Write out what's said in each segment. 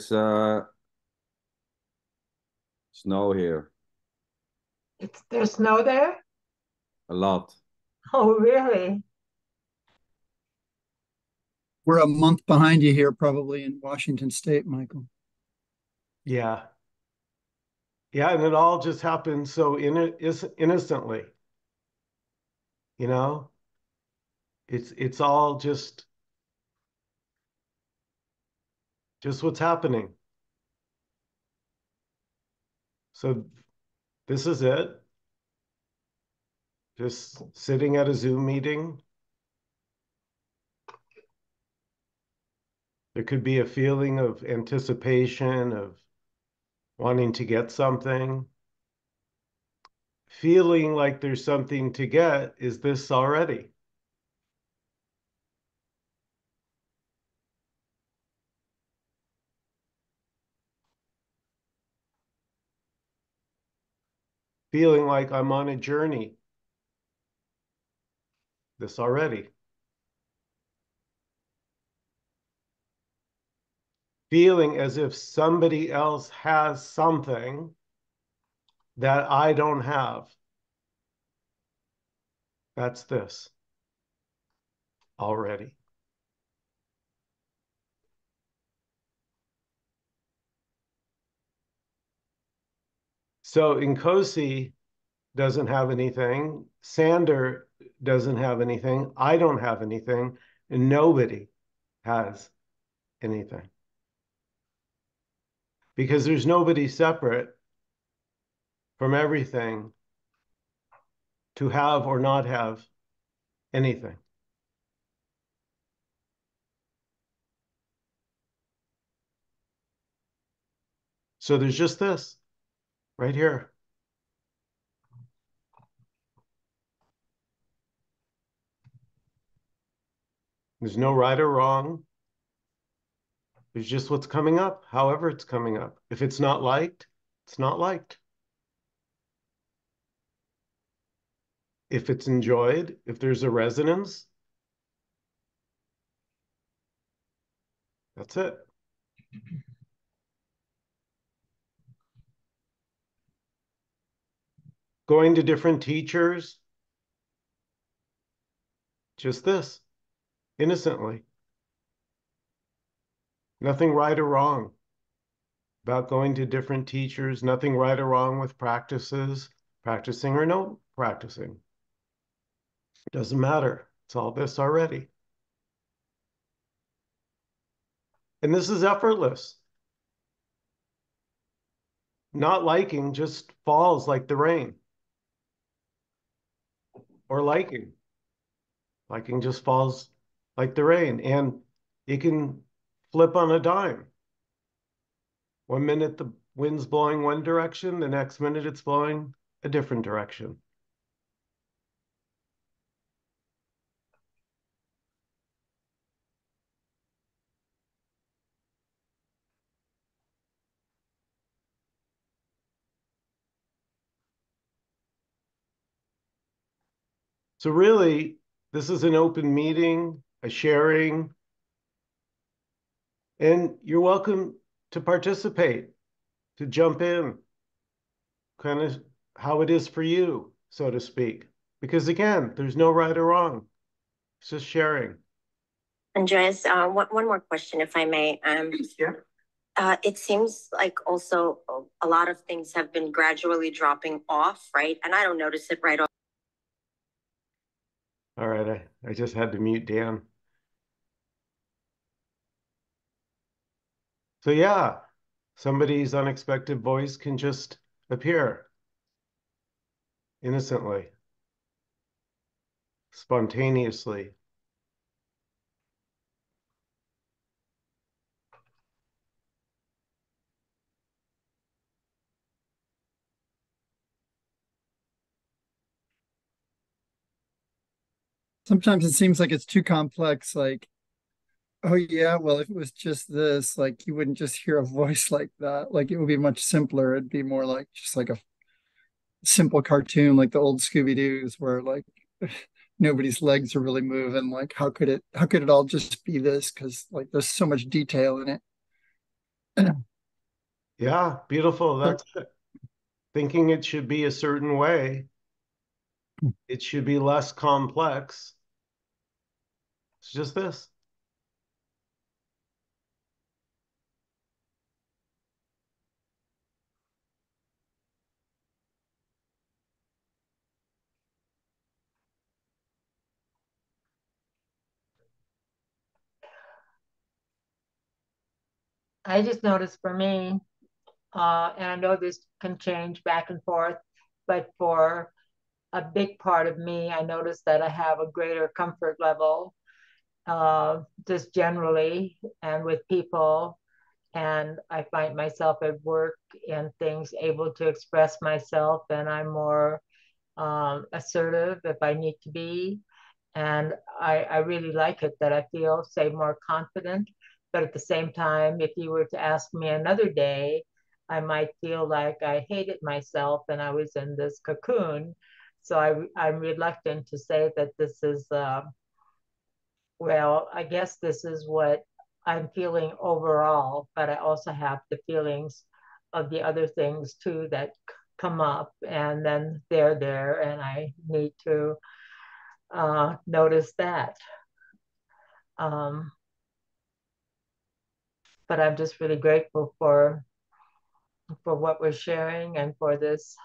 uh, snow here. There's snow there? A lot. Oh, really? We're a month behind you here, probably in Washington State, Michael. Yeah. Yeah, and it all just happened so innocently, you know? It's all just what's happening. So this is it. Just sitting at a Zoom meeting. There could be a feeling of anticipation, of wanting to get something. Feeling like there's something to get is this already. Feeling like I'm on a journey, this already. Feeling as if somebody else has something that I don't have. That's this already. So Nkosi doesn't have anything. Sander doesn't have anything. I don't have anything. And nobody has anything. Because there's nobody separate from everything to have or not have anything. So there's just this right here. There's no right or wrong. There's just what's coming up, however it's coming up. If it's not liked, it's not liked. If it's enjoyed, if there's a resonance, that's it. Going to different teachers, just this, innocently. Nothing right or wrong about going to different teachers, nothing right or wrong with practices, practicing or no practicing. Doesn't matter. It's all this already. And this is effortless. Not liking just falls like the rain. Or liking. Liking just falls like the rain. And it can flip on a dime. 1 minute the wind's blowing one direction, the next minute it's blowing a different direction. So really, this is an open meeting, a sharing, and you're welcome to participate, to jump in, kind of how it is for you, so to speak. Because again, there's no right or wrong. It's just sharing. Andreas, one more question, if I may. Yeah. It seems like also a lot of things have been gradually dropping off, right? And I don't notice it right off. All right, I just had to mute Dan. So yeah, somebody's unexpected voice can just appear innocently, spontaneously. Sometimes it seems like it's too complex. Like, oh yeah, well, if it was just this, like you wouldn't just hear a voice like that. Like it would be much simpler. It'd be more like just like a simple cartoon, like the old Scooby Doo's, where like nobody's legs are really moving. Like, how could it all just be this? Because like there's so much detail in it. Yeah, beautiful. So, That's it. Thinking it should be a certain way, it should be less complex. It's just this. I just noticed for me, and I know this can change back and forth, but for a big part of me, I noticed that I have a greater comfort level, just generally and with people. And I find myself at work and things able to express myself, and I'm more assertive if I need to be. And I really like it that I feel, say, more confident. But at the same time, if you were to ask me another day, I might feel like I hated myself and I was in this cocoon. So I'm reluctant to say that this is, well, I guess this is what I'm feeling overall, but I also have the feelings of the other things too that come up, and then they're there, and I need to notice that. Um, but I'm just really grateful for what we're sharing and for this,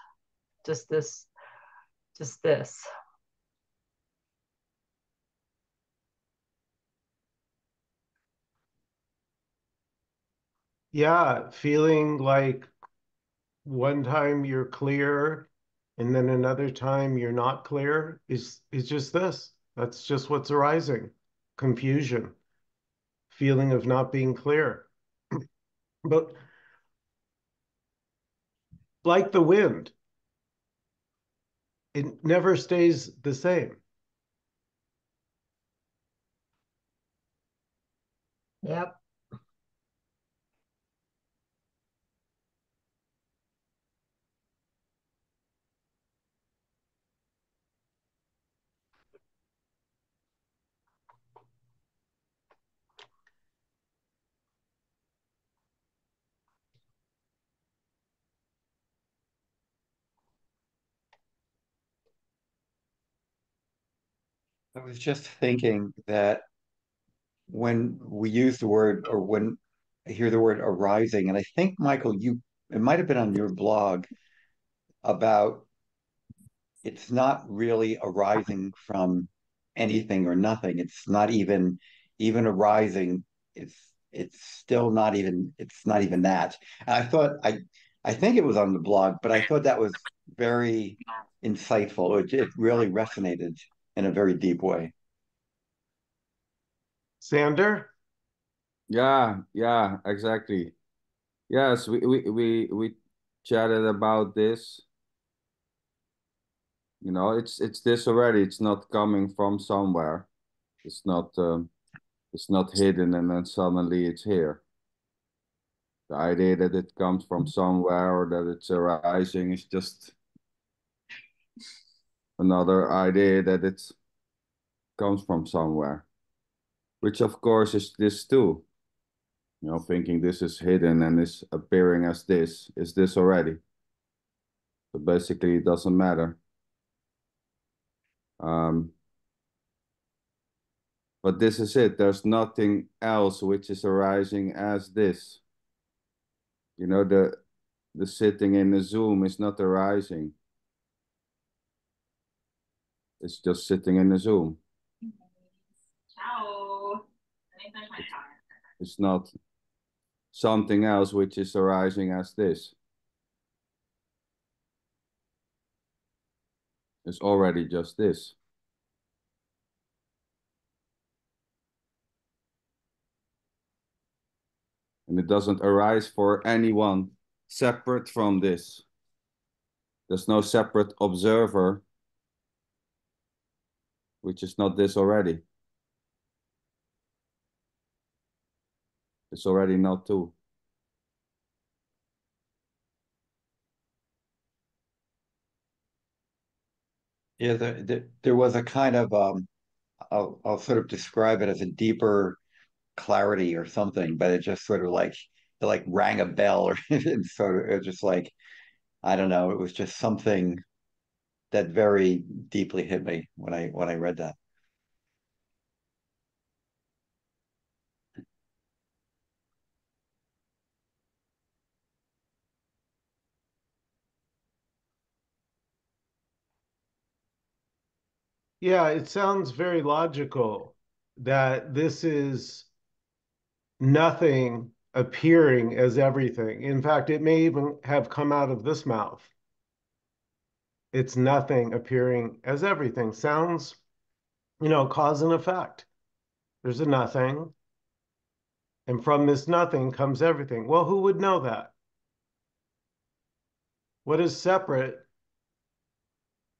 just this, just this. Yeah, feeling like one time you're clear and then another time you're not clear is just this. That's just what's arising. Confusion, feeling of not being clear. But like the wind, it never stays the same. Yep. I was just thinking that when we use the word, or when I hear the word arising, and I think, Michael, it might have been on your blog about it's not really arising from anything or nothing. It's not even arising. It's still not even that. And I think it was on the blog, but I thought that was very insightful. It really resonated in a very deep way. Sander? Yeah, exactly. Yes, we chatted about this. You know, it's this already. It's not coming from somewhere. It's not it's not hidden and then suddenly it's here. The idea that it comes from somewhere or that it's arising is just another idea that it comes from somewhere, which of course is this too. You know, thinking this is hidden and is appearing as this, is this already. So basically, it doesn't matter. Um, but this is it. There's nothing else which is arising as this. You know, the sitting in the Zoom is not arising. It's just sitting in the Zoom. Ciao. It's not something else which is arising as this. It's already just this. And it doesn't arise for anyone separate from this. There's no separate observer, which is not this already. It's already not two. Yeah, there was a kind of I'll sort of describe it as a deeper clarity or something, but it just sort of like like rang a bell, or and sort of it was just like, I don't know, it was just something that very deeply hit me when I read that. Yeah, it sounds very logical that this is nothing appearing as everything. In fact, it may even have come out of this mouth. It's nothing appearing as everything. Sounds, cause and effect. There's a nothing, and from this nothing comes everything. Well, who would know that? What is separate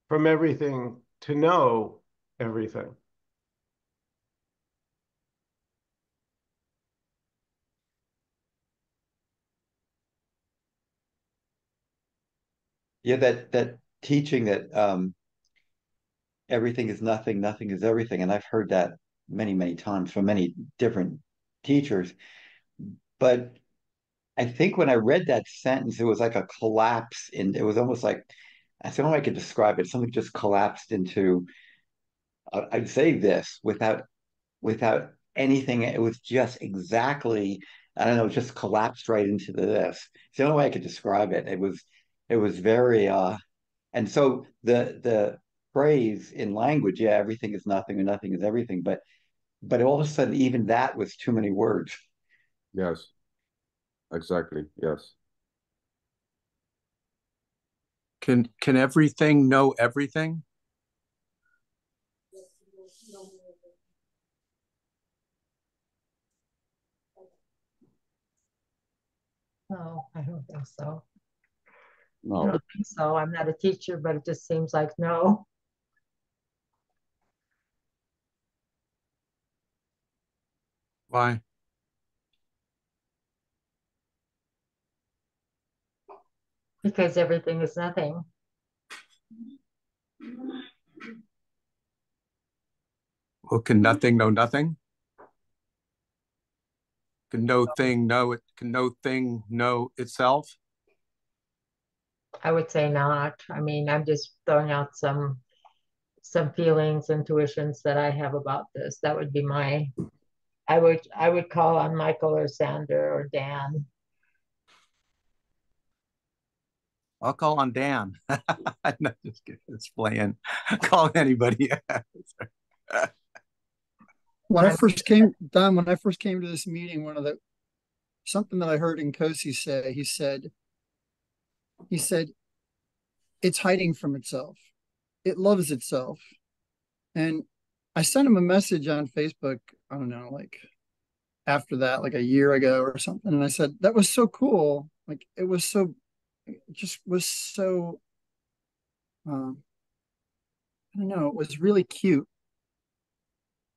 from everything to know everything? Yeah, that teaching that everything is nothing, nothing is everything. And I've heard that many, many times from many different teachers. But I think when I read that sentence, it was like a collapse in, it was almost like, that's the only way I could describe it. Something just collapsed into, I'd say this without anything. It was just exactly, I don't know, just collapsed right into this. It's the only way I could describe it. It was very, and so the phrase in language, yeah, everything is nothing and nothing is everything, but all of a sudden, even that was too many words. Yes, exactly. Yes. Can everything know everything? No, I don't think so. I No, don't think so. I'm not a teacher, but it just seems like no. Why? Because everything is nothing. Well, can nothing know nothing? Can no thing know it? Can no thing know itself? I would say not. I mean, I'm just throwing out some feelings, intuitions that I have about this. That would be my I would call on Michael or Sander or Dan. I'll call on Dan. I'm not just kidding. It's playing. Call anybody. When I I first came, Don, when I first came to this meeting, something that I heard Nkosi say, he said, it's hiding from itself. It loves itself. And I sent him a message on Facebook, I don't know, like after that, like a year ago or something. And I said, that was so cool. Like it just was so, I don't know, it was really cute.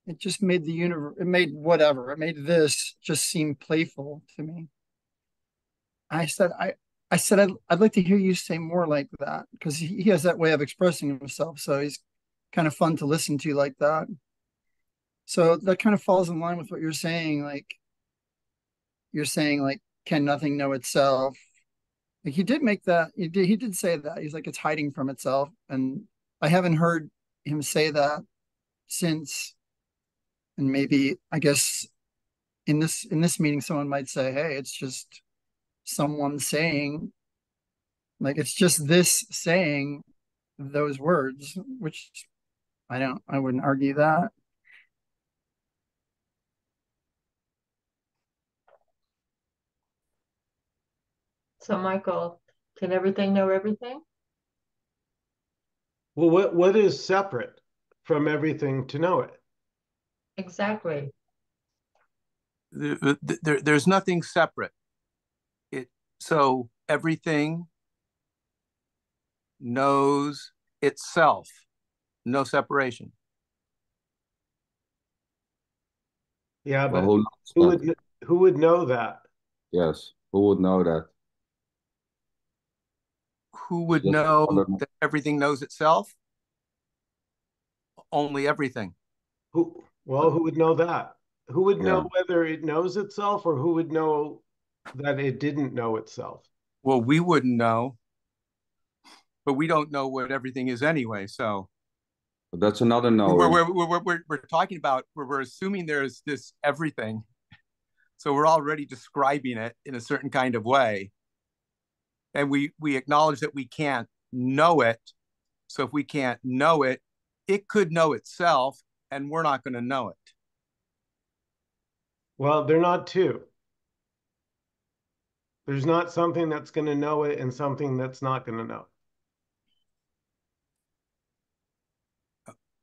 It just made the universe, it made whatever, it made this just seem playful to me. I said, I'd like to hear you say more like that because he has that way of expressing himself. So he's kind of fun to listen to like that. So that kind of falls in line with what you're saying. Like, you're saying, like, can nothing know itself? Like, he did make that, he did say that. He's like, it's hiding from itself. And I haven't heard him say that since. And maybe, I guess, in this meeting, someone might say, hey, it's just someone saying, like, it's just this saying those words, which I wouldn't argue that. So Michael, can everything know everything? Well, what is separate from everything to know it? Exactly. There's nothing separate. So everything knows itself. No separation. Yeah, well, but who knows who that? would who would know that? Yes, who would know that? Who It's would just know another, that everything knows itself? Only everything. Who would know that? Who would know yeah. whether it knows itself or who would know that it didn't know itself. Well, we wouldn't know, but we don't know what everything is anyway. So But that's another knowing. we're talking about, we're assuming there's this everything. So we're already describing it in a certain kind of way. And we acknowledge that we can't know it. So if we can't know it, it could know itself, and we're not going to know it. Well, they're not two. There's not something that's going to know it and something that's not going to know.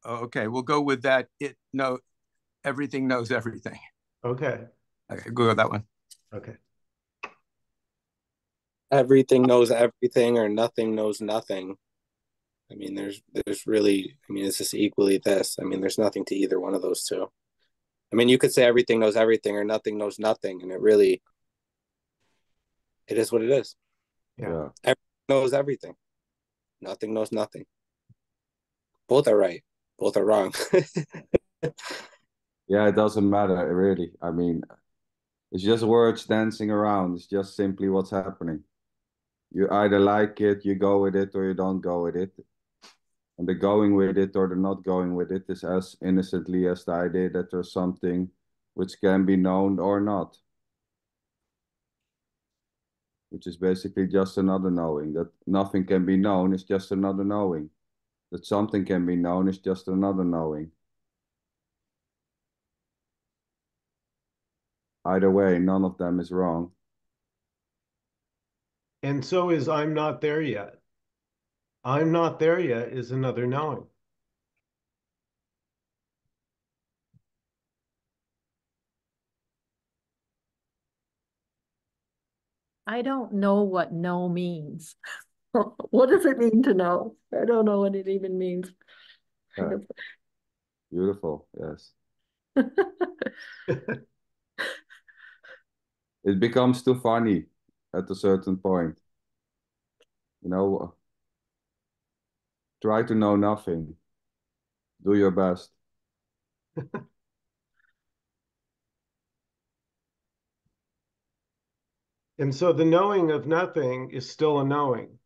Okay, we'll go with that. Everything knows everything. Okay. Okay, go with that one. Okay. Everything knows everything, or nothing knows nothing. I mean, there's really, I mean, it's just equally this. I mean, there's nothing to either one of those two. I mean, you could say everything knows everything or nothing knows nothing, and it is what it is. Yeah. Everything knows everything. Nothing knows nothing. Both are right. Both are wrong. Yeah, it doesn't matter, really. I mean, it's just words dancing around. It's just simply what's happening. You either like it, you go with it, or you don't go with it. And the going with it or the not going with it is as innocently as the idea that there's something which can be known or not. Which is basically just another knowing. That nothing can be known is just another knowing. That something can be known is just another knowing. Either way, none of them is wrong. And so is I'm not there yet. I'm not there yet is another knowing. I don't know what no means. What does it mean to know? I don't know what it even means. Yeah. Beautiful, yes. It becomes too funny at a certain point. You know, try to know nothing. Do your best. And so the knowing of nothing is still a knowing.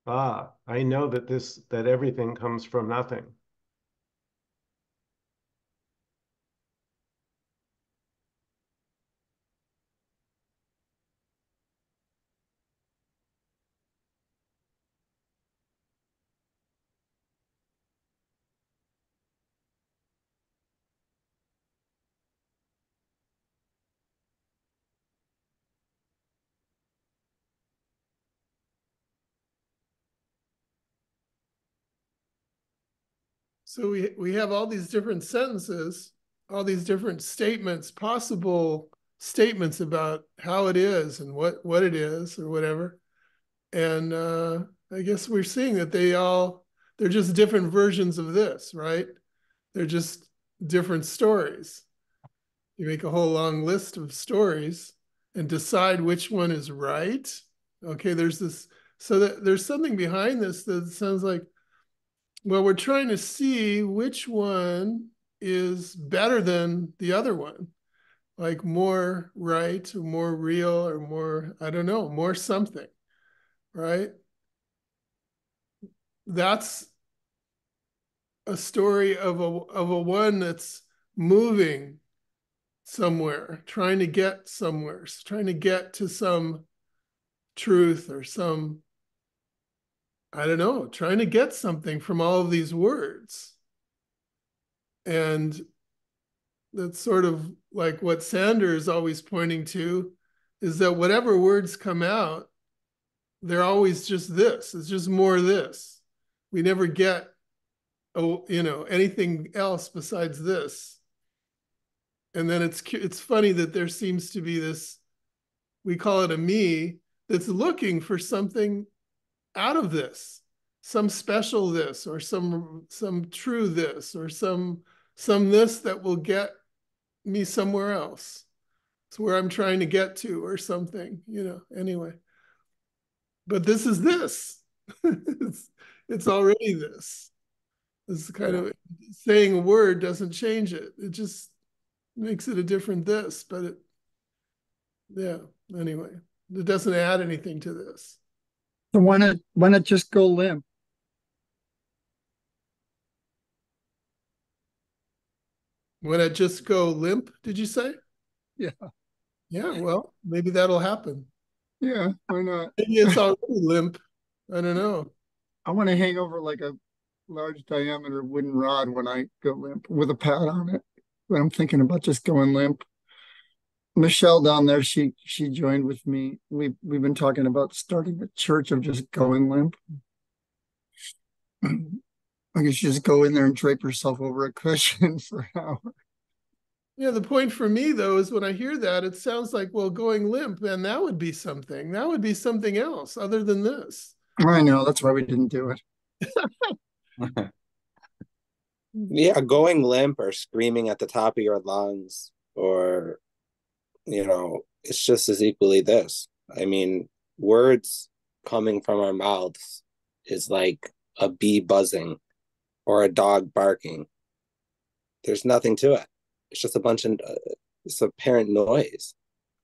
Ah, I know that everything comes from nothing. So we have all these different sentences, all these different statements, possible statements about how it is and what it is or whatever. And I guess we're seeing that they're just different versions of this, right? They're just different stories. You make a whole long list of stories and decide which one is right. Okay, so that there's something behind this that sounds like, well, we're trying to see which one is better than the other one, like more right or more real or more, I don't know, more something, right? That's a story of a one that's moving somewhere, trying to get somewhere, trying to get to some truth or some, I don't know, trying to get something from all of these words. And that's sort of like what Sander is always pointing to, is that whatever words come out, they're always just this. It's just more this. We never get, anything else besides this. And then it's funny that there seems to be this, we call it a me, that's looking for something out of this, some special this, or some true this, or some this that will get me somewhere else. It's where I'm trying to get to or something, anyway. But this is this. it's already this. This is kind of saying a word doesn't change it. It just makes it a different this, but yeah, Anyway, it doesn't add anything to this. So why not just go limp? When it just go limp, did you say? Yeah. Yeah, well, maybe that'll happen. Yeah, why not? Maybe it's already limp. I don't know. I want to hang over like a large diameter wooden rod when I go limp with a pad on it. But I'm thinking about just going limp. Michelle down there, she joined with me. We've been talking about starting a church of just going limp. I guess just go in there and drape herself over a cushion for an hour. Yeah, the point for me though is when I hear that, it sounds like, well, going limp, and that would be something. That would be something else other than this. I know, that's why we didn't do it. Yeah, going limp or screaming at the top of your lungs, or, it's just as equally this. I mean, words coming from our mouths is like a bee buzzing or a dog barking. There's nothing to it. It's just it's apparent noise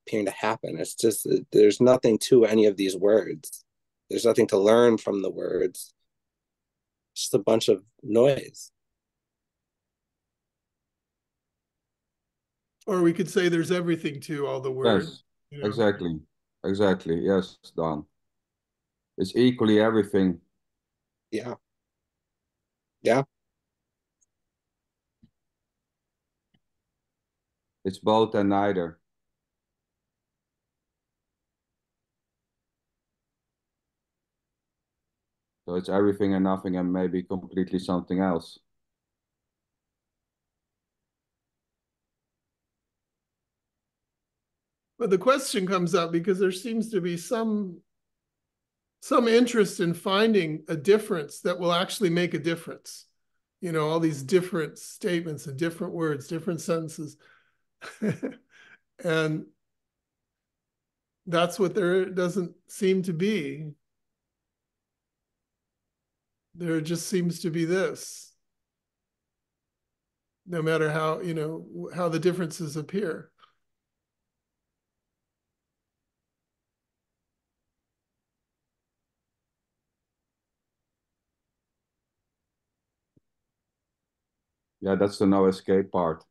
appearing to happen. It's just, there's nothing to any of these words. There's nothing to learn from the words. It's just a bunch of noise. Or we could say there's everything to all the words. Yes, exactly. Yes, Don. It's equally everything. Yeah. Yeah. It's both and neither. So it's everything and nothing and maybe completely something else. But the question comes up because there seems to be some interest in finding a difference that will actually make a difference. All these different statements and different words, different sentences. And that's what there doesn't seem to be. There just seems to be this. No matter how, how the differences appear. Yeah, that's the no escape part.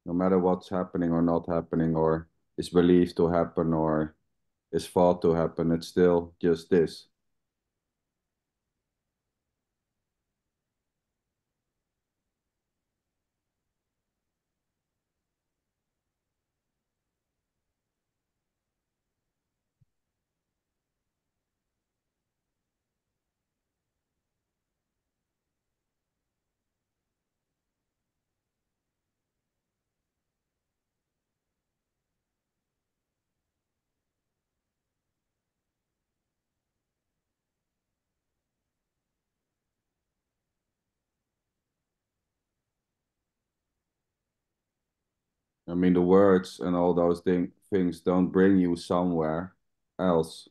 No matter what's happening or not happening, or is believed to happen or is thought to happen, it's still just this. I mean, the words and all those things don't bring you somewhere else.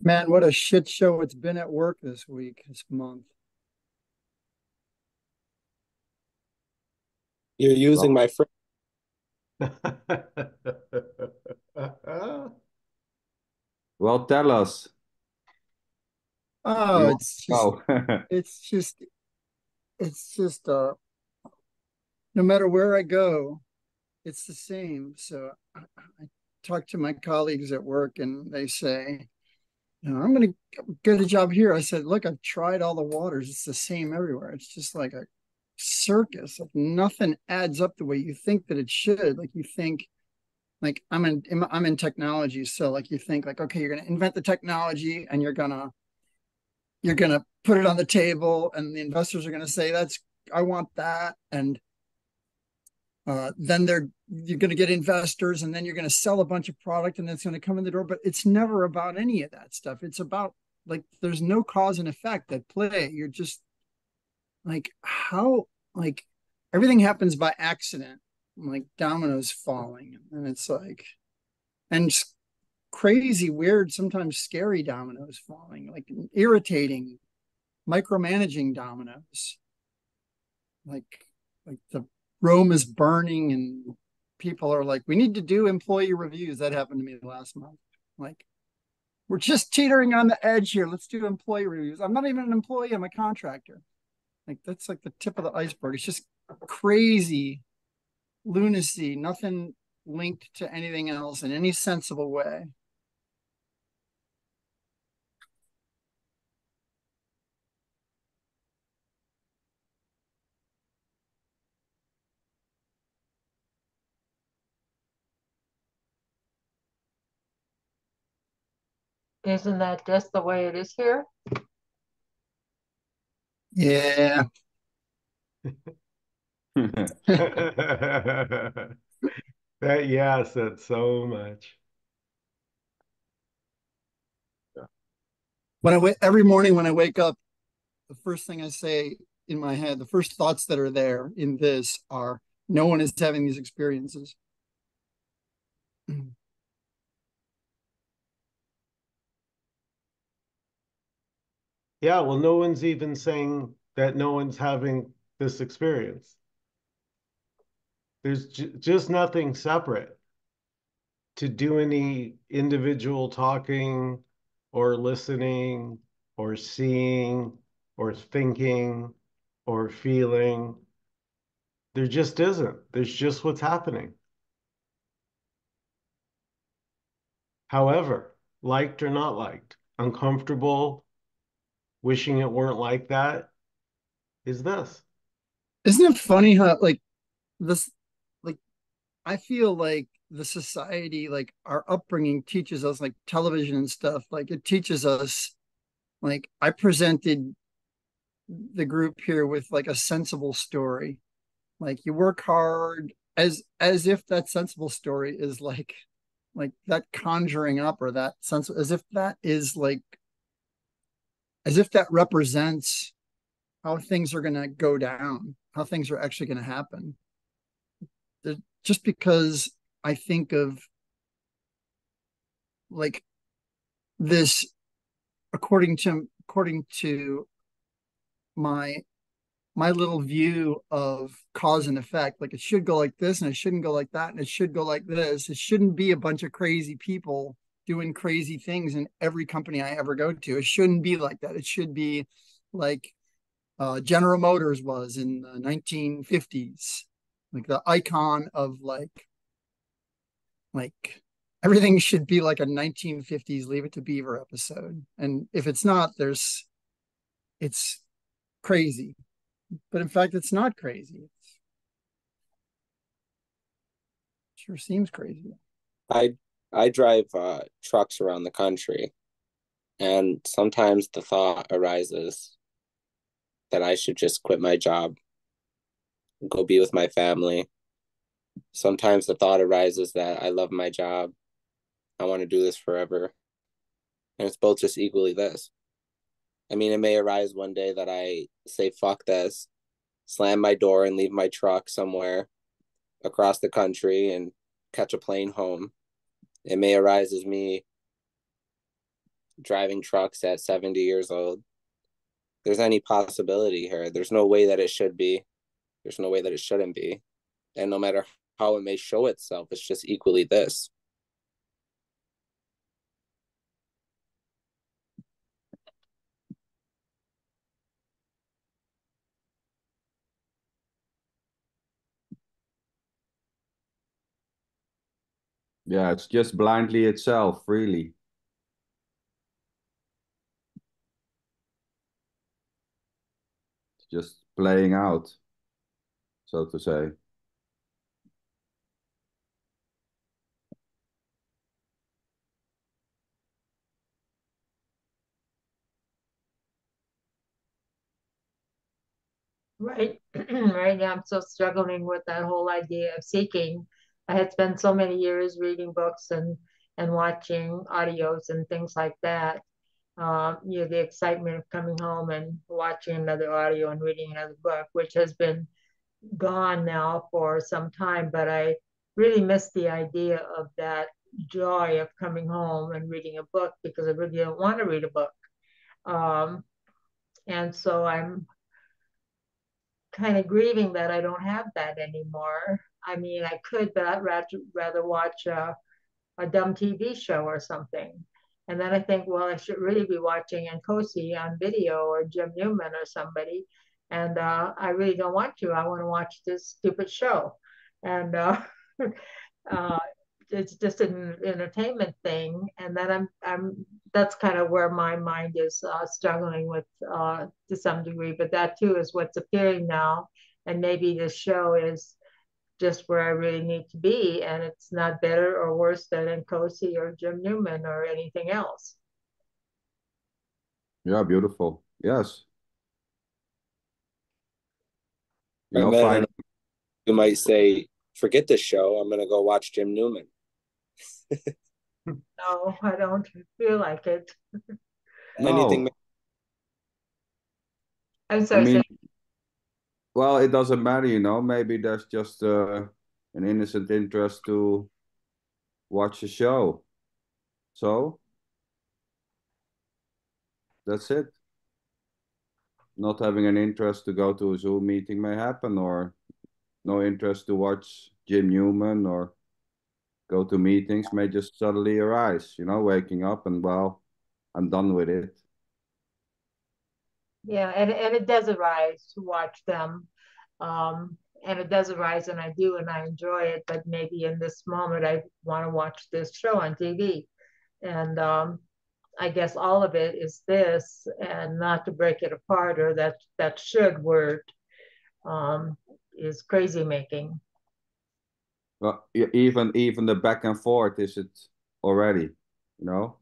Man, what a shit show it's been at work this month. You're using my friend. Well, tell us. Oh, it's just no matter where I go, it's the same. So I talk to my colleagues at work and they say, I'm going to get a job here. I said, look, I've tried all the waters. It's the same everywhere. It's just like a circus. Like nothing adds up the way you think that it should. Like you think, like I'm in technology. So like you think like, okay, you're going to invent the technology and you're going to put it on the table and the investors are going to say, I want that. And then you're going to get investors and then you're going to sell a bunch of product and that's going to come in the door. But it's never about any of that stuff. It's about like, there's no cause and effect at play. You're just like, how, like everything happens by accident, like dominoes falling. And it's like, and crazy, weird, sometimes scary dominoes falling, like irritating, micromanaging dominoes. Like the room is burning and people are like, we need to do employee reviews. That happened to me last month. Like, we're just teetering on the edge here. Let's do employee reviews. I'm not even an employee, I'm a contractor. Like, that's like the tip of the iceberg. It's just crazy lunacy, nothing linked to anything else in any sensible way. Isn't that just the way it is here? Yeah. That yeah said so much. Every morning when I wake up, the first thing I say in my head, the first thoughts that are there in this are, no one is having these experiences. Yeah, well, no one's even saying that no one's having this experience. There's just nothing separate to do any individual talking or listening or seeing or thinking or feeling. There just isn't. There's just what's happening. However, liked or not liked, uncomfortable, wishing it weren't like that, is this. Isn't it funny how like this, like I feel like the society, like our upbringing teaches us, like television and stuff, like it teaches us, like I presented the group here with like a sensible story. Like you work hard, as if that sensible story is like that conjuring up, or that sense, as if that is like, as if that represents how things are going to go down, how things are actually going to happen. Just because I think of like this, according to my little view of cause and effect, like it should go like this and it shouldn't go like that and it should go like this. It shouldn't be a bunch of crazy people doing crazy things in every company I ever go to. It shouldn't be like that. It should be like General Motors was in the 1950s, like the icon of like everything should be like a 1950s Leave It to Beaver episode. And if it's not, it's crazy. But in fact, it's not crazy. It sure seems crazy. I drive trucks around the country, and sometimes the thought arises that I should just quit my job, go be with my family. Sometimes the thought arises that I love my job, I want to do this forever. And it's both just equally this. I mean, it may arise one day that I say, fuck this, slam my door and leave my truck somewhere across the country and catch a plane home. It may arise as me driving trucks at 70 years old. There's any possibility here. There's no way that it should be. There's no way that it shouldn't be. And no matter how it may show itself, it's just equally this. Yeah, it's just blindly itself, really. It's just playing out, so to say. Right. Right now, I'm still struggling with that whole idea of seeking. I had spent so many years reading books and watching audios and things like that. The excitement of coming home and watching another audio and reading another book, which has been gone now for some time. But I really miss the idea of that joy of coming home and reading a book, because I really don't want to read a book. And so I'm kind of grieving that I don't have that anymore. I mean, I could, but I'd rather watch a dumb TV show or something. And then I think, well, I should really be watching Nkosi on video, or Jim Newman or somebody. And I really don't want to. I want to watch this stupid show. And uh, it's just an entertainment thing. And then that's kind of where my mind is struggling with to some degree. But that too is what's appearing now. And maybe this show is just where I really need to be, and it's not better or worse than Nkosi or Jim Newman or anything else. Yeah, beautiful. Yes. You And know, then find you might say, forget this show. I'm going to go watch Jim Newman. No, I don't feel like it. Anything. no. I'm I sorry, mean, say, well, it doesn't matter, you know. Maybe there's just an innocent interest to watch a show. So that's it. Not having an interest to go to a Zoom meeting may happen, or no interest to watch Jim Newman or go to meetings may just suddenly arise, you know, waking up and, well, I'm done with it. yeah, and it does arise to watch them. And it does arise, and I do, and I enjoy it. But maybe in this moment, I want to watch this show on TV. And I guess all of it is this, and not to break it apart, or that should word is crazy making. Well, even the back and forth is it already, you know,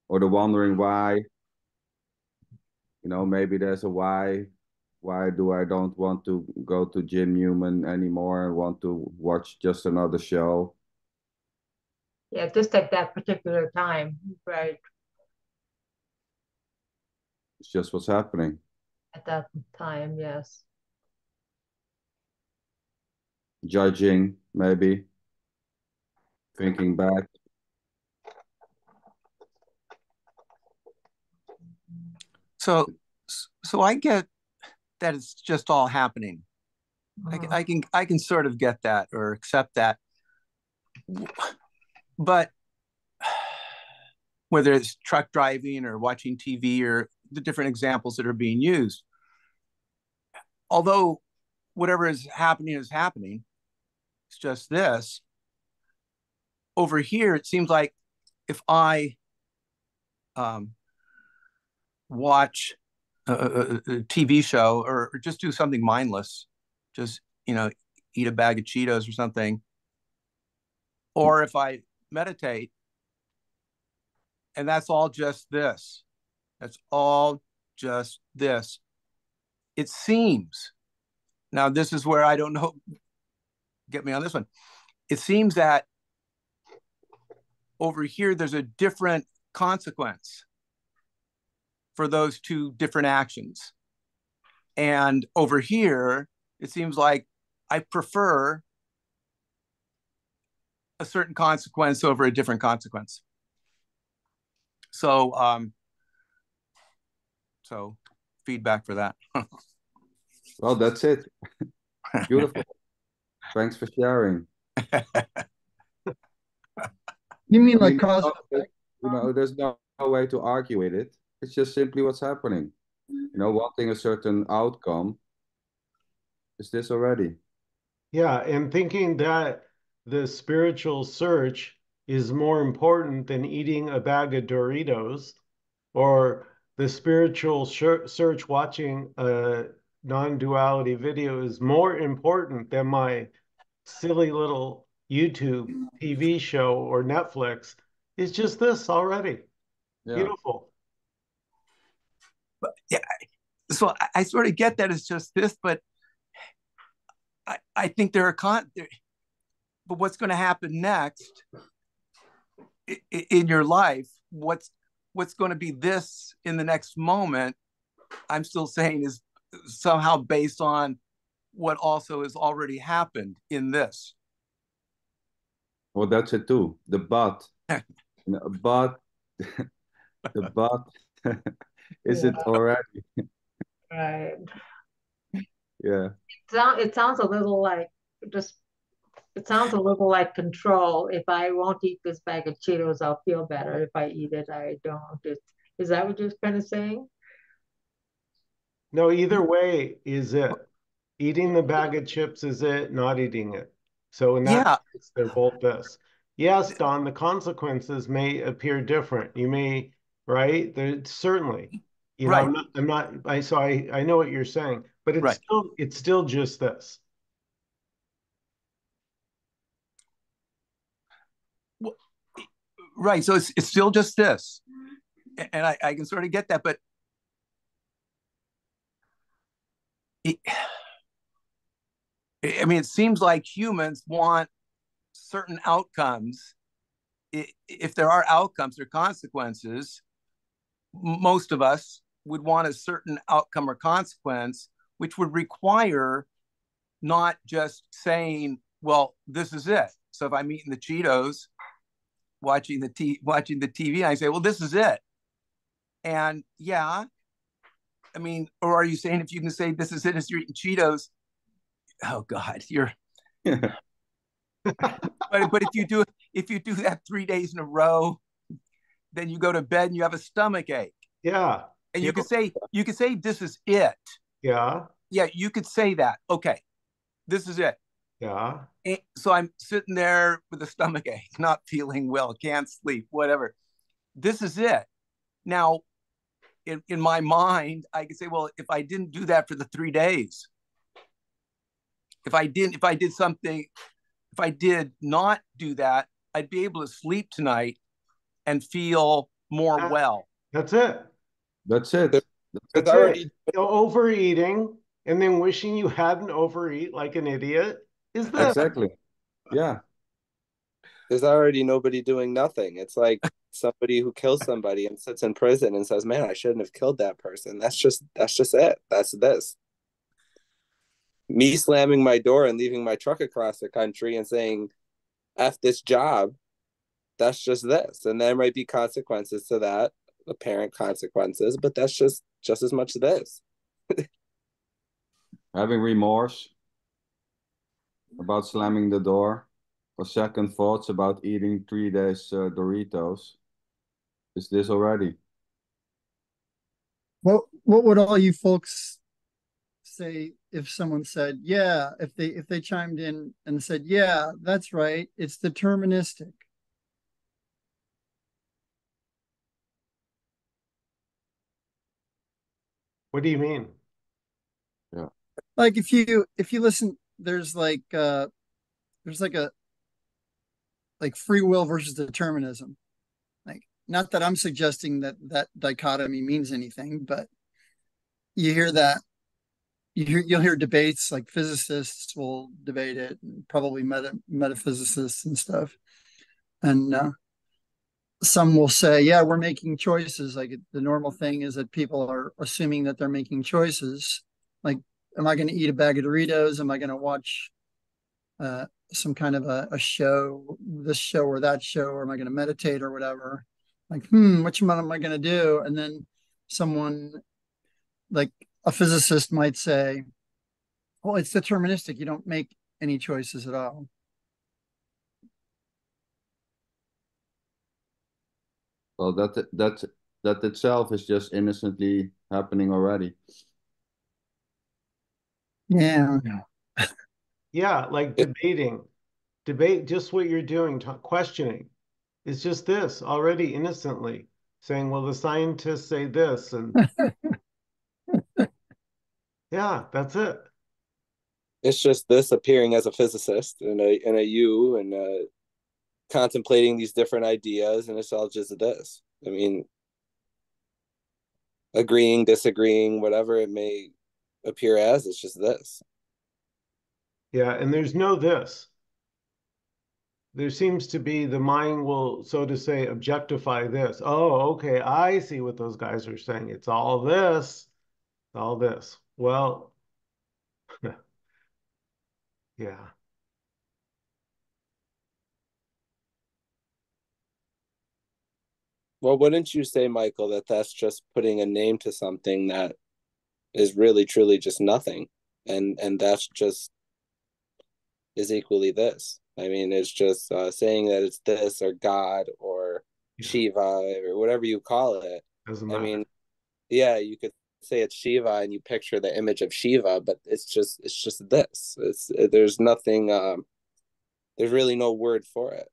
or the wondering why, you know, maybe there's a why. Why do I don't want to go to Jim Newman anymore and want to watch just another show? Yeah, just at that particular time, right? It's just what's happening. At that time, yes. Judging, maybe, thinking back. So I get that it's just all happening. I can sort of get that or accept that. But whether it's truck driving or watching TV or the different examples that are being used, although whatever is happening, it's just this. Over here, it seems like if I watch a TV show or just do something mindless, just, eat a bag of Cheetos or something, or if I meditate, and that's all just this. That's all just this. It seems, now this is where I don't know, get me on this one. It seems that over here, there's a different consequence for those two different actions. And over here, it seems like I prefer a certain consequence over a different consequence. So, so feedback for that. Well, that's it. Beautiful. Thanks for sharing. You mean I like mean, cause there's no way to argue with it. It's just simply what's happening. You know, wanting a certain outcome is this already. Yeah, and thinking that the spiritual search is more important than eating a bag of Doritos, or the spiritual search watching a non-duality video is more important than my silly little YouTube TV show or Netflix, is just this already. Yeah. Beautiful. But yeah, so I sort of get that it's just this, but I think there are but what's going to happen next in your life? What's going to be this in the next moment? I'm still saying is somehow based on what also has already happened in this. Well, that's it too. The but, but, the but, is it Yeah, already? right. Yeah. It sounds a little like just it sounds a little like control. If I won't eat this bag of Cheetos, I'll feel better. If I eat it, I don't. Is that what you're kind of saying? No, either way is it. Eating the bag of chips is it, not eating it. So in that Yeah, case, they're both this. Yes, Don, the consequences may appear different. You may, right? There certainly, right, I know what you're saying, but right. it's still just this. Well, right. So it's still just this. And I can sort of get that, but it, I mean, it seems like humans want certain outcomes. If there are outcomes or consequences, most of us would want a certain outcome or consequence, which would require not just saying, well, this is it. So if I'm eating the Cheetos, watching the TV, I say, well, this is it. And yeah, I mean, or are you saying if you can say this is it as you're eating Cheetos, oh God, you're but if you do that 3 days in a row, then you go to bed and you have a stomach ache. Yeah. And you could say this is it. Yeah. Yeah, you could say that. Okay, this is it. Yeah. And so I'm sitting there with a stomach ache, not feeling well, can't sleep, whatever. This is it. Now, in my mind, I could say, well, if I didn't do that for the 3 days, if I did something, if I did not do that, I'd be able to sleep tonight and feel more well. That's it. That's it. There's That's already it. Overeating and then wishing you hadn't overeat like an idiot is this. Exactly. Yeah. there's already nobody doing nothing. It's like somebody who kills somebody and sits in prison and says, "Man, I shouldn't have killed that person." That's just it. That's this. Me slamming my door and leaving my truck across the country and saying, "F this job." That's just this, and there might be consequences to that, apparent consequences, but that's just as much this. Having remorse about slamming the door, or second thoughts about eating 3 days Doritos. Is this already? What would all you folks say if someone said, yeah, if they chimed in and said, yeah, that's right, it's deterministic. What do you mean? Yeah. Like if you listen, there's like a like free will versus determinism. Like, not that I'm suggesting that that dichotomy means anything, but you hear that you'll hear debates, like physicists will debate it, and probably metaphysicists and stuff, and some will say, yeah, we're making choices. Like, the normal thing is that people are assuming that they're making choices. Like, am I going to eat a bag of Doritos? Am I going to watch some kind of a show, this show or that show, or am I going to meditate or whatever? Like, which one am I going to do? And then someone, like a physicist, might say, well, it's deterministic. You don't make any choices at all. Well, that itself is just innocently happening already. Yeah. Yeah, like debate just what you're doing, questioning. It's just this already innocently saying, well, the scientists say this, and yeah, that's it. It's just this appearing as a physicist and a you and contemplating these different ideas, and it's all just this. I mean, agreeing, disagreeing, whatever it may appear as, it's just this. Yeah, and there's no this. There seems to be the mind will, so to say, objectify this. Oh, okay, I see what those guys are saying. It's all this, all this. Well, yeah. Well, wouldn't you say, Michael, that that's just putting a name to something that is really truly just nothing, and that's just is equally this. I mean, it's just saying that it's this or God or Shiva or whatever you call it. Doesn't I matter. mean, yeah, you could say it's Shiva and you picture the image of Shiva, but it's just this. It's there's nothing. There's really no word for it.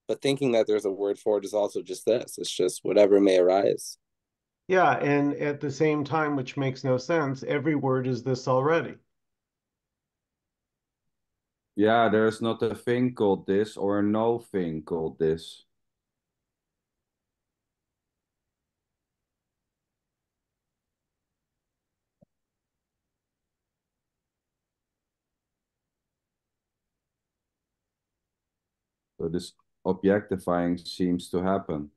But thinking that there's a word for it is also just this. It's just whatever may arise. Yeah, and at the same time, which makes no sense, every word is this already. Yeah, there's not a thing called this or a no thing called this. So this objectifying seems to happen,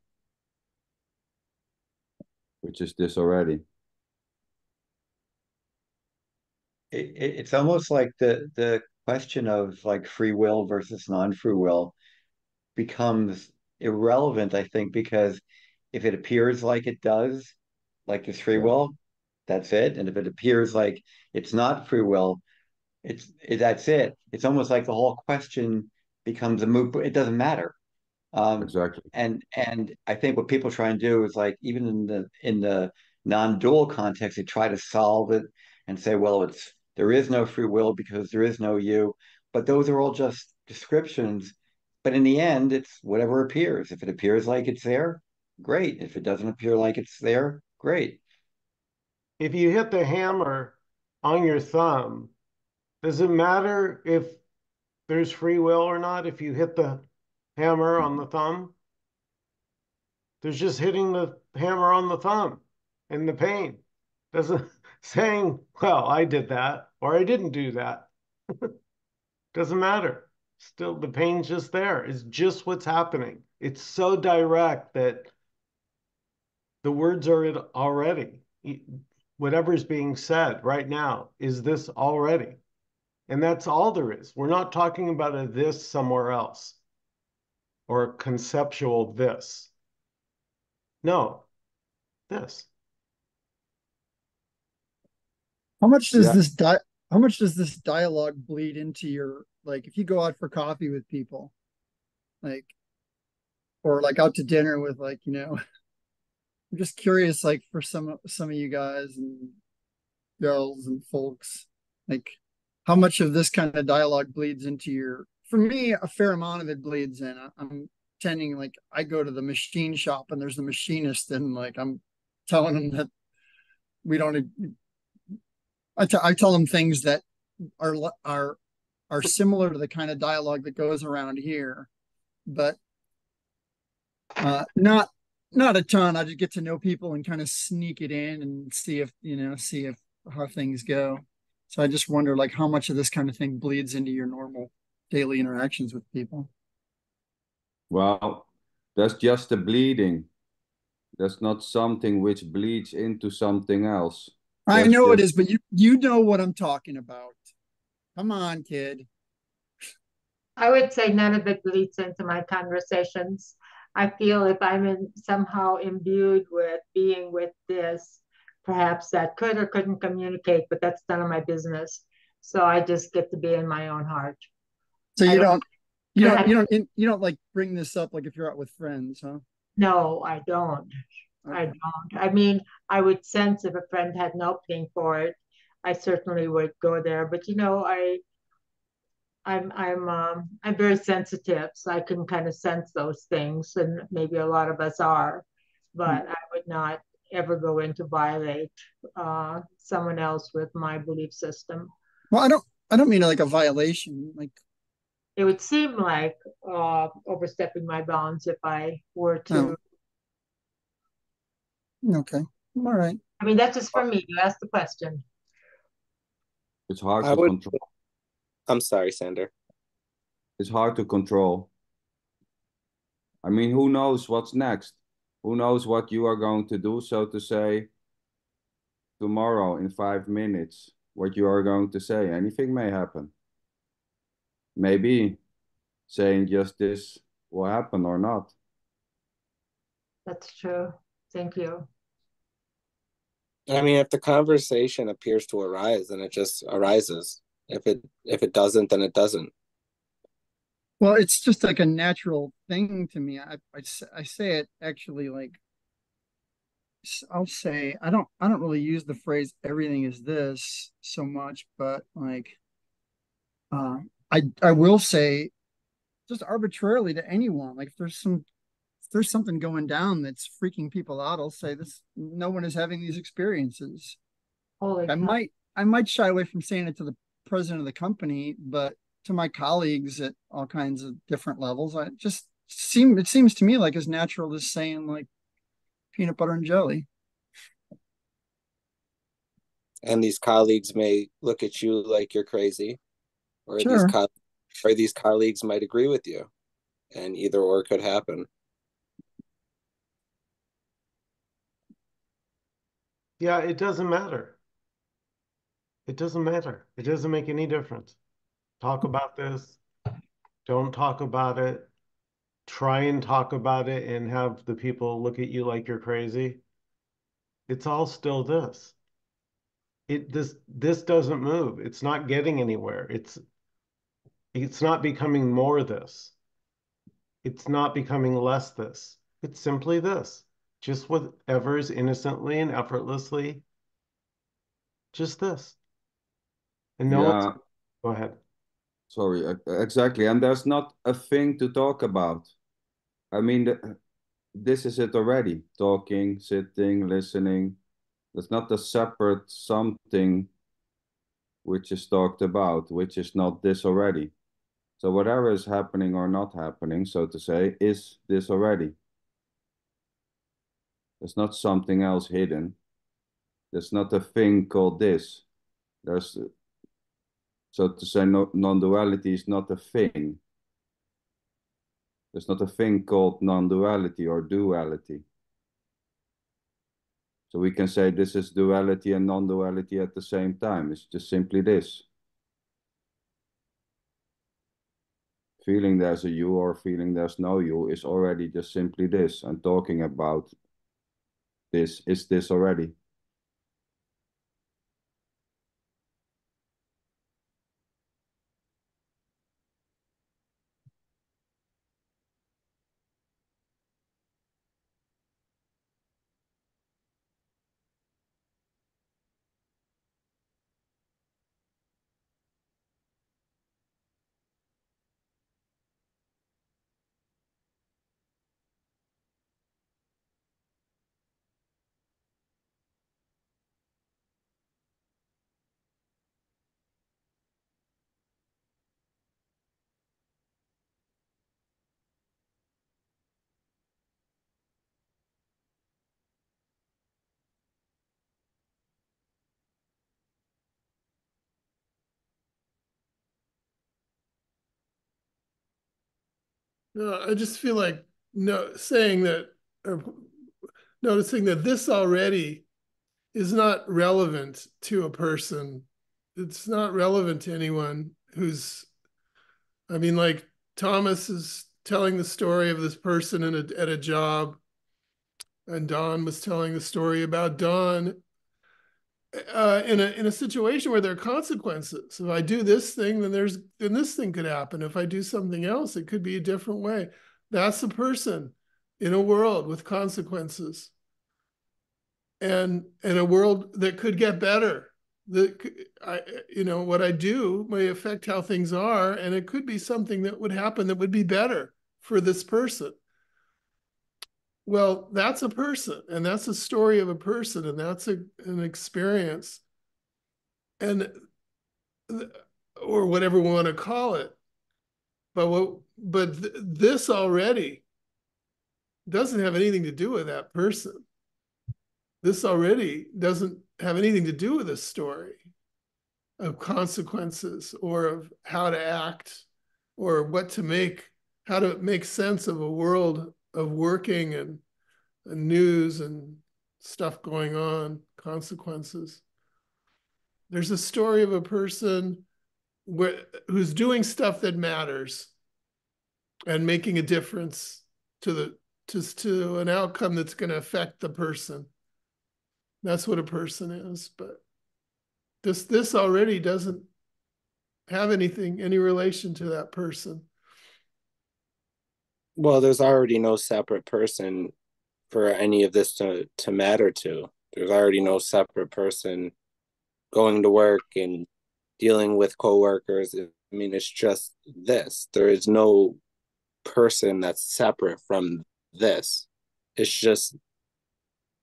which is this already. It's almost like the question of like free will versus non-free will becomes irrelevant, I think, because if it appears like it does, like it's free Yeah, will, that's it. And if it appears like it's not free will, that's it. It's almost like the whole question becomes a moot. It doesn't matter. exactly. And I think what people try and do is like even in the non-dual context, they try to solve it and say, well, it's there is no free will because there is no you. But those are all just descriptions. But in the end, it's whatever appears. If it appears like it's there, great. If it doesn't appear like it's there, great. If you hit the hammer on your thumb, does it matter if there's free will or not if you hit the hammer on the thumb? There's just hitting the hammer on the thumb and the pain. Doesn't saying, well, I did that or I didn't do that. Doesn't matter. Still, the pain's just there. It's just what's happening. It's so direct that the words are it already. Whatever's being said right now is this already. And that's all there is. We're not talking about a this somewhere else or a conceptual this. No, this. How much does Yeah, this dialogue bleed into your, like, if you go out for coffee with people, like, or like out to dinner with, like, I'm just curious, like, for some of you guys and girls and folks, like, how much of this kind of dialogue bleeds into your, for me, a fair amount of it bleeds in. I'm tending, like, I go to the machine shop and there's the machinist, and like I'm telling them that we don't I tell them things that are are are similar to the kind of dialogue that goes around here, but not a ton. I just get to know people and kind of sneak it in and see if how things go. So I just wonder, like, how much of this kind of thing bleeds into your normal daily interactions with people. well, that's just the bleeding. That's not something which bleeds into something else. I That's know it just, is, but you know what I'm talking about. Come on, kid. I would say none of it bleeds into my conversations. I feel if somehow imbued with being with this, perhaps that could or couldn't communicate, but that's none of my business. So I just get to be in my own heart. So I you don't, don't you go don't ahead. you don't like bring this up like if you're out with friends, huh? No, I don't. I Okay. don't. I mean, I would sense if a friend had an opening for it, I certainly would go there. But I'm very sensitive, so I can kind of sense those things, and maybe a lot of us are, Hmm. but I would not ever go in to violate someone else with my belief system. Well, I don't mean like a violation. Like, It would seem like overstepping my bounds if I were oh, to. okay. All right. I mean, that's just for me. You asked the question. it's hard I to would. control. I'm sorry, Sander. It's hard to control. I mean, who knows what's next? Who knows what you are going to do, so to say, tomorrow in 5 minutes, what you are going to say. Anything may happen. Maybe saying just this will happen or not. That's true. Thank you. I mean, if the conversation appears to arise, then it just arises. If it doesn't, then it doesn't. Well, it's just like a natural thing to me. I say it actually like I'll say I don't really use the phrase everything is this so much, but like I will say just arbitrarily to anyone, like if there's something going down that's freaking people out, I'll say this no one is having these experiences. Holy I cow. might shy away from saying it to the president of the company, but to my colleagues at all kinds of different levels, it seems to me like as natural as saying like peanut butter and jelly. And these colleagues may look at you like you're crazy, or Sure. these colleagues might agree with you, and either or could happen. Yeah, it doesn't matter. It doesn't matter. It doesn't make any difference. Talk about this. Don't talk about it. Try and talk about it and have the people look at you like you're crazy. It's all still this. This doesn't move. It's not getting anywhere. It's not becoming more this. It's not becoming less this. It's simply this. Just whatever is innocently and effortlessly, just this. And no one's, Yeah, go ahead. sorry, exactly. And there's not a thing to talk about. I mean, this is it already. Talking, sitting, listening. There's not a separate something which is talked about, which is not this already. So whatever is happening or not happening, so to say, is this already. There's not something else hidden. There's not a thing called this. There's, so to say, no, non-duality is not a thing. There's not a thing called non-duality or duality. So we can say this is duality and non-duality at the same time. It's just simply this. Feeling there's a you or feeling there's no you is already just simply this. And talking about this is this already. No, I just feel like saying that or noticing that this already is not relevant to a person. It's not relevant to anyone I mean, like Thomas is telling the story of this person at a job, and Don was telling the story about Don in a situation where there are consequences. If I do this thing, then this thing could happen. If I do something else, it could be a different way. That's a person in a world with consequences, and in a world that could get better. What I do may affect how things are, and it could be something that would happen that would be better for this person. Well, that's a person, and that's a story of a person, and that's an experience, and or whatever we want to call it. But this already doesn't have anything to do with that person. This already doesn't have anything to do with a story of consequences or of how to act or how to make sense of a world of working and news and stuff going on, consequences. There's a story of a person who's doing stuff that matters and making a difference to to an outcome that's going to affect the person. That's what a person is. But this already doesn't have any relation to that person. Well, there's already no separate person for any of this to matter to. There's already no separate person going to work and dealing with coworkers. I mean, it's just this. There is no person that's separate from this. It's just,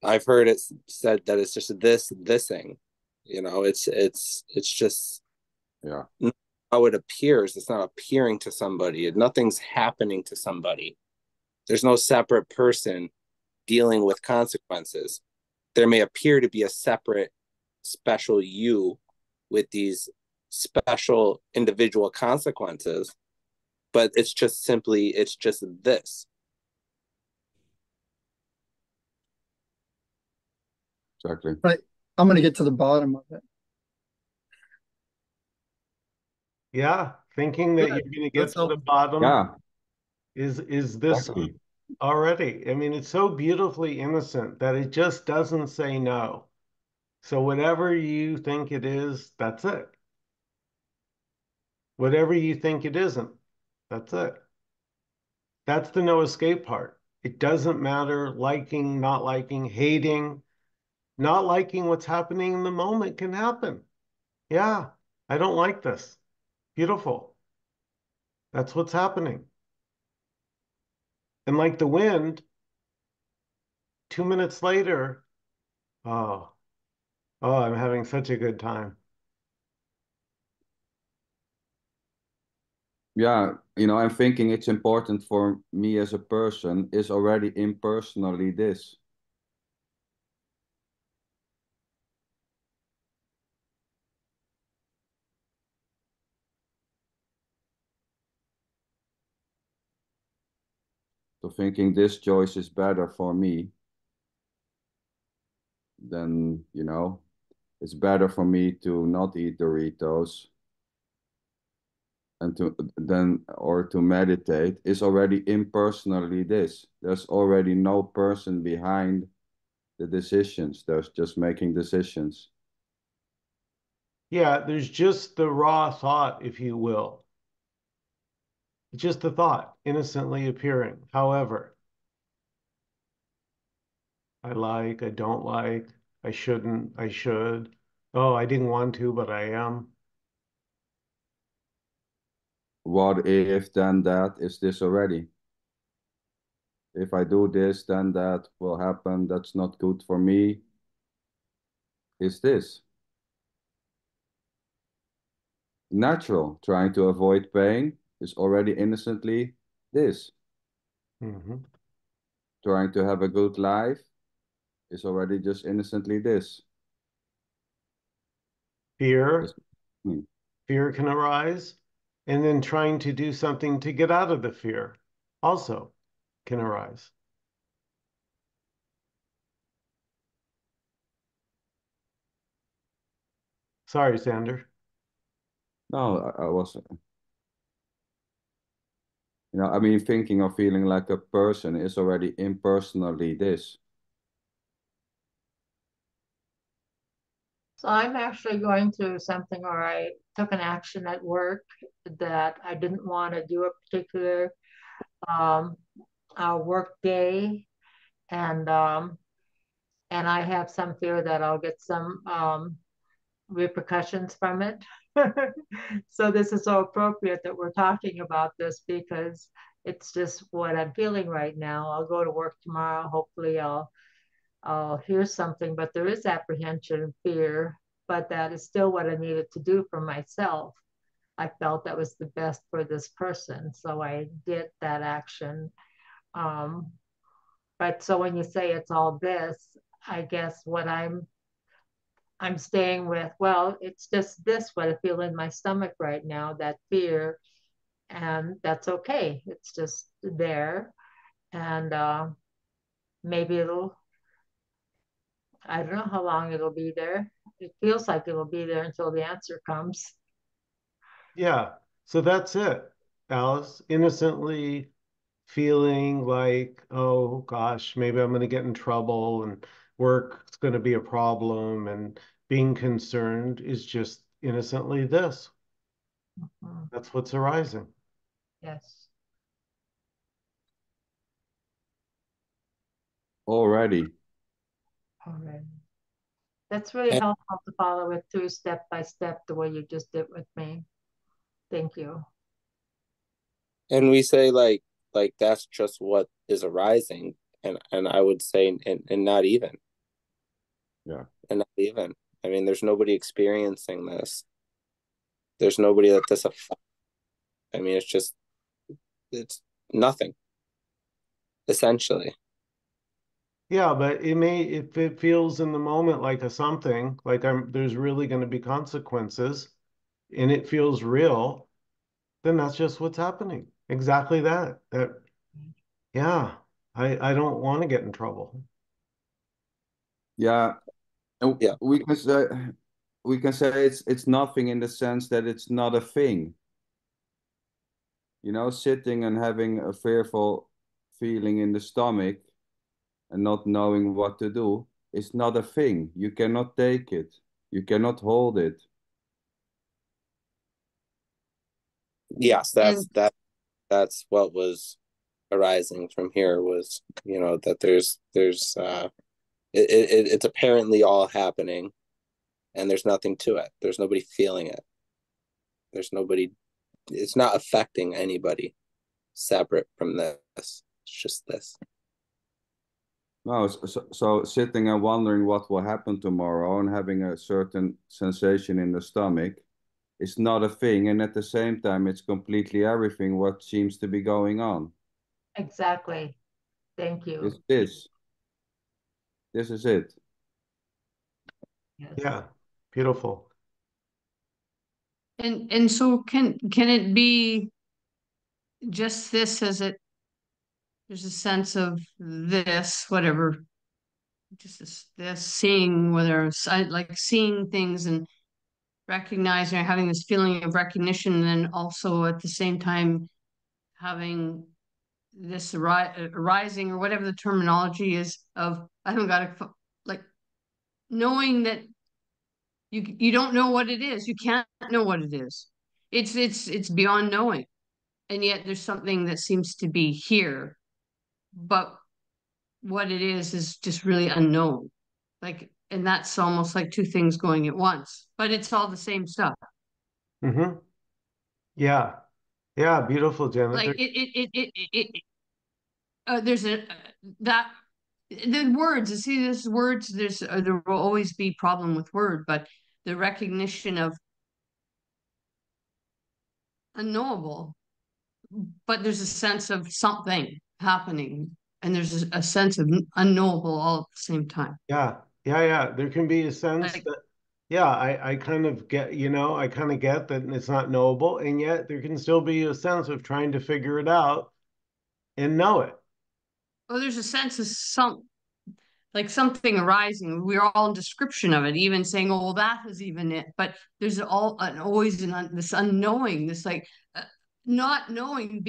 I've heard it said that it's just this thing. You know, it's just, Yeah. how it appears. It's not appearing to somebody. Nothing's happening to somebody. There's no separate person dealing with consequences. There may appear to be a separate, special you with these special individual consequences, but it's just this. Exactly. Right. I'm going to get to the bottom of it. Yeah, thinking that you're going to get That's to the helpful. bottom Yeah. is this Exactly. already. I mean, it's so beautifully innocent that it just doesn't say no. So whatever you think it is, that's it. Whatever you think it isn't, that's it. That's the no escape part. It doesn't matter liking, not liking, hating, not liking what's happening in the moment can happen. Yeah, I don't like this. Beautiful. That's what's happening. And like the wind, 2 minutes later, oh, I'm having such a good time. Yeah, I'm thinking it's important for me as a person is already impersonally this. So thinking this choice is better for me, then, it's better for me to not eat Doritos and to meditate is already impersonally this. There's already no person behind the decisions. There's just making decisions. Yeah, there's just the raw thought, if you will. It's just the thought innocently appearing. However, I don't like, I shouldn't, I should. Oh, I didn't want to, but I am. What if, then that is this already. If I do this, then that will happen. That's not good for me. Is this natural? Trying to avoid pain is already innocently this. Mm-hmm. Trying to have a good life is already just innocently this. Fear, Just, hmm. fear can arise, and then trying to do something to get out of the fear also can arise. Sorry, Sander. No, I was, I mean, thinking or feeling like a person is already impersonally this. So I'm actually going through something, or I took an action at work that I didn't want to do a particular um, work day, and I have some fear that I'll get some repercussions from it. So this is so appropriate that we're talking about this because it's just what I'm feeling right now. I'll go to work tomorrow. Hopefully I'll hear something, but there is apprehension and fear, but that is still what I needed to do for myself. I felt that was the best for this person. So I did that action. Um, but so when you say it's all this, I guess what I'm staying with, well, it's just this, what I feel in my stomach right now, that fear, and that's okay. It's just there. And maybe I don't know how long it'll be there. It feels like it'll be there until the answer comes. Yeah, so that's it, Alice. Innocently feeling like, oh gosh, maybe I'm going to get in trouble and work's going to be a problem, and being concerned is just innocently this. Mhm. That's what's arising. Yes. Already. Already. That's really And, helpful to follow it through step by step, the way you just did with me. Thank you. and we say like that's just what is arising, and I would say and not even. Yeah. And not even. I mean, there's nobody experiencing this. There's nobody that this affects. I mean, it's nothing, essentially. Yeah, but it may, if it feels in the moment like a something, like there's really going to be consequences, and it feels real, then that's just what's happening. Exactly that. Yeah, I don't want to get in trouble. Yeah. And Yeah. we can say it's nothing in the sense that it's not a thing. You know, sitting and having a fearful feeling in the stomach and not knowing what to do is not a thing. You cannot take it. You cannot hold it. Yes, And that's what was arising from here was, that there's it's apparently all happening, and there's nothing to it. There's nobody feeling it. There's nobody. It's not affecting anybody separate from this. It's just this. No, so sitting and wondering what will happen tomorrow and having a certain sensation in the stomach is not a thing, and at the same time, it's completely everything what seems to be going on. Exactly. Thank you. It's this. This is it. Yes. Yeah, beautiful. and so can it be just this as there's a sense of this, whatever, just this seeing, whether it's like seeing things and recognizing or having this feeling of recognition, and then also at the same time having this arising, or whatever the terminology is, of I don't got to, like, knowing that you don't know what it is, you can't know what it is, it's beyond knowing, and yet there's something that seems to be here, but what it is just really unknown, like, and that's almost like two things going at once, but it's all the same stuff. Mm-hmm. Yeah. Yeah, beautiful, Like Janet. there's a that the words, see, there's words, there will always be problem with word, but the recognition of unknowable, but there's a sense of something happening, and there's a sense of unknowable all at the same time. Yeah, yeah. There can be a sense Like, that, yeah, I kind of get, I kind of get that it's not knowable, and yet there can still be a sense of trying to figure it out and know it. oh, there's a sense of like something arising. We're all in description of it, even saying, "Oh, well, that is even it." But there's always this unknowing, this like not knowing,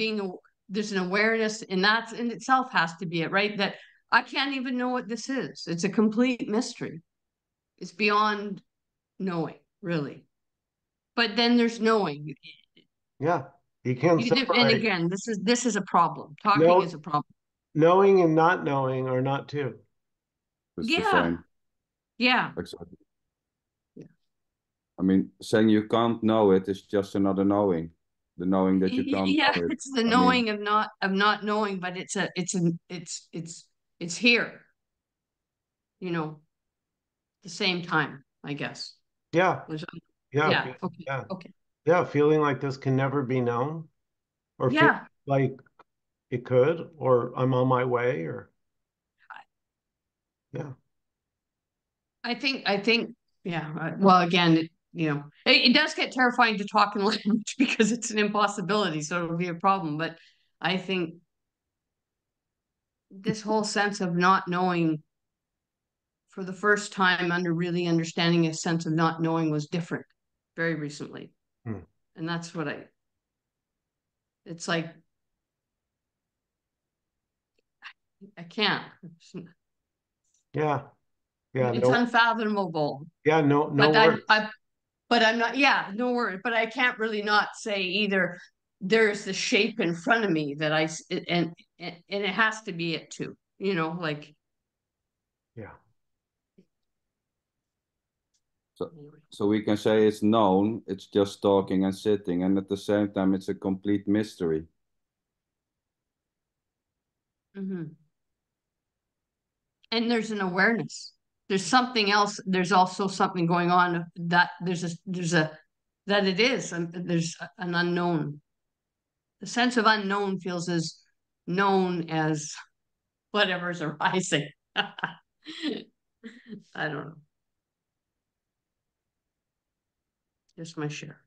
there's an awareness, and that in itself has to be it, right? That I can't even know what this is. It's a complete mystery. It's beyond knowing, really. But then there's knowing. Yeah, you can't And separate. again, this is a problem. Talking is No, a problem. knowing and not knowing are not two. It's the Yeah, same. yeah. Exactly. I mean, saying you can't know it is just another knowing. The knowing that you can't Yeah, know it. it's the I mean, knowing of not knowing, but it's here, the same time, I guess. Yeah, yeah, Yeah, okay, yeah, okay. yeah. Feeling like this can never be known, or feel Yeah, like it could, or I'm on my way, or yeah. I think, yeah. Well, again, it does get terrifying to talk in language because it's an impossibility, so it'll be a problem. But I think this whole sense of not knowing for the first time, under really understanding a sense of not knowing, was different very recently. Hmm. And that's what it's like I can't. Yeah. Yeah. It's unfathomable. Yeah. No But words. but I'm not, yeah, no word. But I can't really not say either. There's the shape in front of me that and it has to be it too. Like. Yeah. So we can say it's known, it's just talking and sitting, and at the same time, it's a complete mystery. Mm-hmm. And there's an awareness. There's something else. There's also something going on that there's an unknown. The sense of unknown feels as known as whatever's arising. I don't know. Just my share.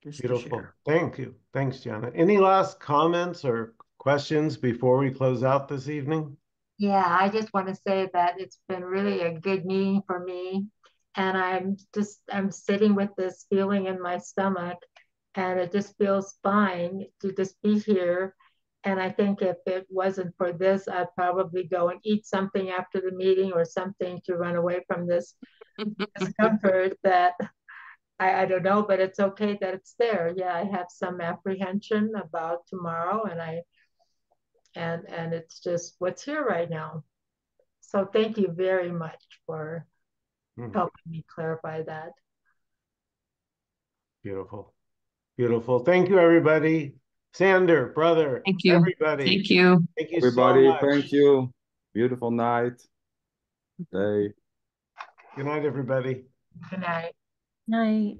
Beautiful. Thank you. Thanks, Jana. Any last comments or questions before we close out this evening? Yeah, I just want to say that it's been really a good meeting for me. And I'm sitting with this feeling in my stomach, and it just feels fine to just be here. And I think if it wasn't for this, I'd probably go and eat something after the meeting or something to run away from this discomfort that I don't know, but it's okay that it's there. Yeah, I have some apprehension about tomorrow, and it's just what's here right now. So thank you very much for helping me clarify that. Beautiful. Beautiful. Thank you, everybody. Sander, brother, thank you. Everybody. Thank you. Thank you Everybody, so much. thank you. Beautiful night. Day. Good night, everybody. Good night. Night.